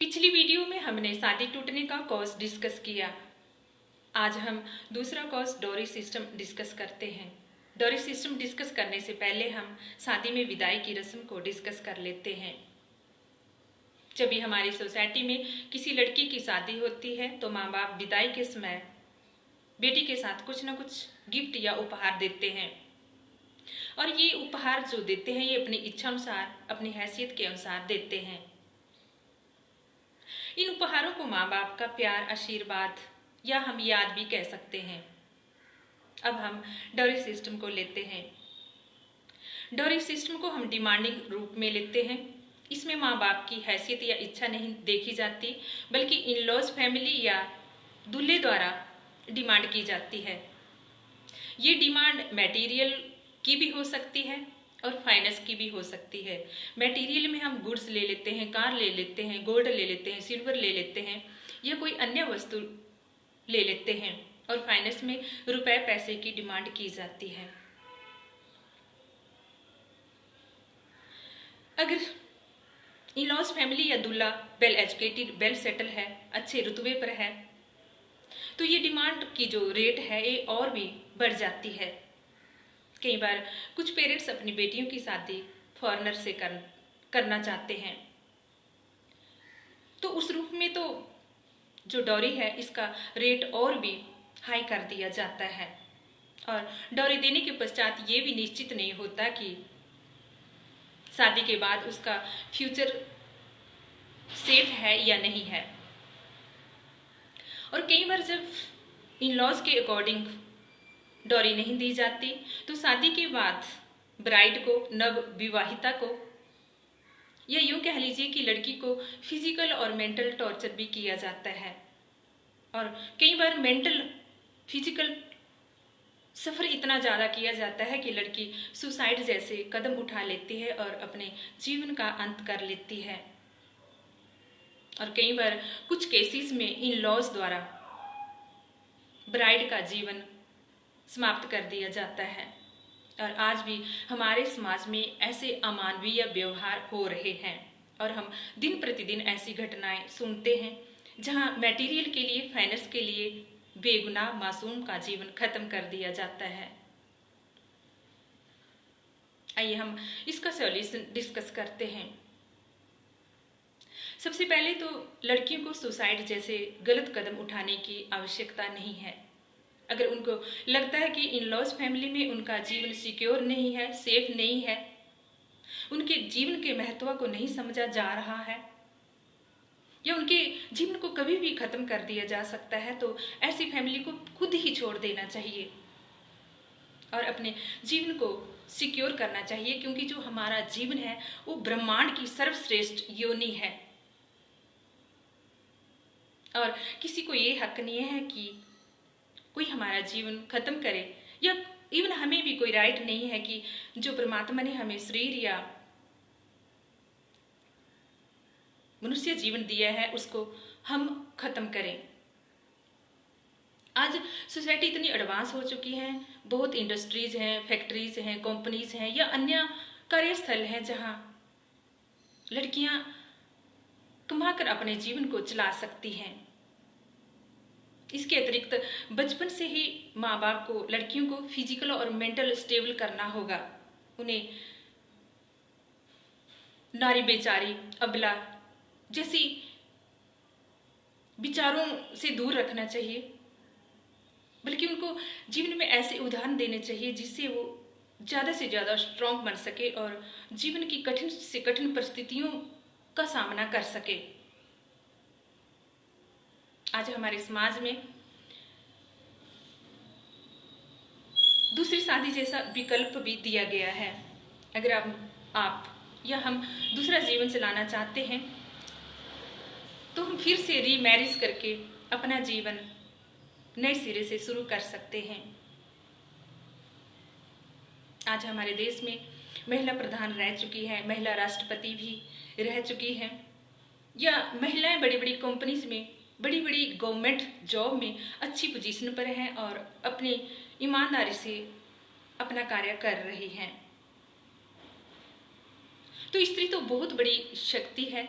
पिछली वीडियो में हमने शादी टूटने का कॉज डिस्कस किया। आज हम दूसरा कॉज डॉरी सिस्टम डिस्कस करते हैं। डॉरी सिस्टम डिस्कस करने से पहले हम शादी में विदाई की रस्म को डिस्कस कर लेते हैं। जब भी हमारी सोसाइटी में किसी लड़की की शादी होती है तो माँ बाप विदाई के समय बेटी के साथ कुछ ना कुछ गिफ्ट या उपहार देते हैं, और ये उपहार जो देते हैं ये अपनी इच्छा अनुसार, अपनी हैसियत के अनुसार देते हैं। इन उपहारों को माँ बाप का प्यार, आशीर्वाद या हम याद भी कह सकते हैं। अब हम डॉरी सिस्टम को लेते हैं। डॉरी सिस्टम को हम डिमांडिंग रूप में लेते हैं। इसमें माँ बाप की हैसियत या इच्छा नहीं देखी जाती, बल्कि इन लॉज फैमिली या दूल्हे द्वारा डिमांड की जाती है। ये डिमांड मटेरियल की भी हो सकती है और फाइनेंस की भी हो सकती है। मटेरियल में हम गुड्स ले लेते हैं, कार ले लेते हैं, गोल्ड ले लेते हैं, सिल्वर ले लेते हैं या कोई अन्य वस्तु ले लेते हैं, और फाइनेंस में रुपए पैसे की डिमांड की जाती है। अगर इन-लॉज फैमिली या दूल्हा वेल एजुकेटेड, वेल सेटल है, अच्छे रुतबे पर है, तो ये डिमांड की जो रेट है ये और भी बढ़ जाती है। कई बार कुछ पेरेंट्स अपनी बेटियों की शादी फॉरेनर से करना चाहते हैं, तो उस रूप में तो जो डॉरी है इसका रेट और भी हाई कर दिया जाता है। और डॉरी देने के पश्चात ये भी निश्चित नहीं होता कि शादी के बाद उसका फ्यूचर सेफ है या नहीं है। और कई बार जब इन लॉज के अकॉर्डिंग डॉरी नहीं दी जाती तो शादी के बाद ब्राइड को, नव विवाहिता को, या यूं कह लीजिए कि लड़की को फिजिकल और मेंटल टॉर्चर भी किया जाता है। और कई बार मेंटल फिजिकल सफर इतना ज़्यादा किया जाता है कि लड़की सुसाइड जैसे कदम उठा लेती है और अपने जीवन का अंत कर लेती है। और कई बार कुछ केसेस में इन लॉज द्वारा ब्राइड का जीवन समाप्त कर दिया जाता है। और आज भी हमारे समाज में ऐसे अमानवीय व्यवहार हो रहे हैं, और हम दिन प्रतिदिन ऐसी घटनाएं सुनते हैं जहां मटेरियल के लिए, फाइनेंस के लिए बेगुनाह मासूम का जीवन खत्म कर दिया जाता है। आइए हम इसका सॉल्यूशन डिस्कस करते हैं। सबसे पहले तो लड़कियों को सुसाइड जैसे गलत कदम उठाने की आवश्यकता नहीं है। अगर उनको लगता है कि इन लॉज फैमिली में उनका जीवन सिक्योर नहीं है, सेफ नहीं है, उनके जीवन के महत्व को नहीं समझा जा रहा है, या उनके जीवन को कभी भी खत्म कर दिया जा सकता है, तो ऐसी फैमिली को खुद ही छोड़ देना चाहिए और अपने जीवन को सिक्योर करना चाहिए। क्योंकि जो हमारा जीवन है वो ब्रह्मांड की सर्वश्रेष्ठ योनि है, और किसी को ये हक नहीं है कि कोई हमारा जीवन खत्म करे, या इवन हमें भी कोई राइट नहीं है कि जो परमात्मा ने हमें शरीर या मनुष्य जीवन दिया है उसको हम खत्म करें। आज सोसाइटी इतनी एडवांस हो चुकी है, बहुत इंडस्ट्रीज हैं, फैक्ट्रीज हैं, कंपनीज हैं या अन्य कार्यस्थल हैं जहां लड़कियां कमाकर अपने जीवन को चला सकती हैं। इसके अतिरिक्त बचपन से ही माँ बाप को लड़कियों को फिजिकल और मेंटल स्टेबल करना होगा। उन्हें नारी बेचारी, अबला जैसी विचारों से दूर रखना चाहिए, बल्कि उनको जीवन में ऐसे उदाहरण देने चाहिए जिससे वो ज़्यादा से ज़्यादा स्ट्रॉन्ग बन सके और जीवन की कठिन से कठिन परिस्थितियों का सामना कर सके। आज हमारे समाज में दूसरी शादी जैसा विकल्प भी दिया गया है। अगर आप या हम दूसरा जीवन चलाना चाहते हैं तो हम फिर से रीमैरिज करके अपना जीवन नए सिरे से शुरू कर सकते हैं। आज हमारे देश में महिला प्रधान रह चुकी है, महिला राष्ट्रपति भी रह चुकी है, या महिलाएं बड़ी बड़ी कंपनीज में, बड़ी बड़ी गवर्नमेंट जॉब में अच्छी पोजीशन पर हैं और अपनी ईमानदारी से अपना कार्य कर रही हैं। तो स्त्री तो बहुत बड़ी शक्ति है।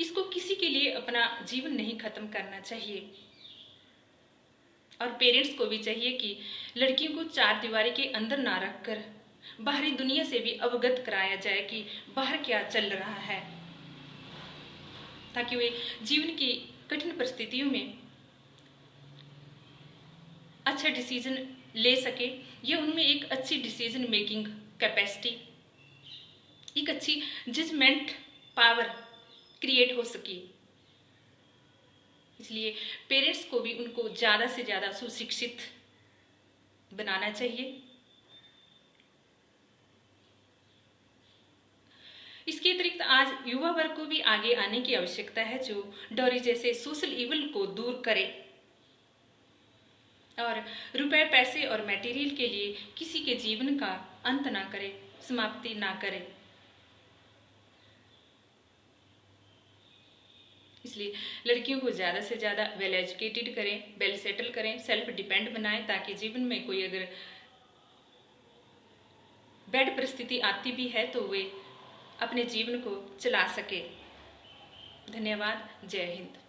इसको किसी के लिए अपना जीवन नहीं खत्म करना चाहिए। और पेरेंट्स को भी चाहिए कि लड़कियों को चार दीवारी के अंदर ना रखकर बाहरी दुनिया से भी अवगत कराया जाए कि बाहर क्या चल रहा है, ताकि वे जीवन की कठिन परिस्थितियों में अच्छा डिसीजन ले सके, या उनमें एक अच्छी डिसीजन मेकिंग कैपेसिटी, एक अच्छी जजमेंट पावर क्रिएट हो सके। इसलिए पेरेंट्स को भी उनको ज़्यादा से ज़्यादा सुशिक्षित बनाना चाहिए। इसके अतिरिक्त आज युवा वर्ग को भी आगे आने की आवश्यकता है, जो डॉरी जैसे सोशल इवल को दूर करे और रुपए पैसे और मटेरियल के लिए किसी के जीवन का अंत ना करे, समाप्ति ना करे। इसलिए लड़कियों को ज़्यादा से ज़्यादा वेल एजुकेटेड करें, वेल सेटल करें, सेल्फ डिपेंड बनाएं, ताकि जीवन में कोई अगर बैड परिस्थिति आती भी है तो वे अपने जीवन को चला सके। धन्यवाद। जय हिंद।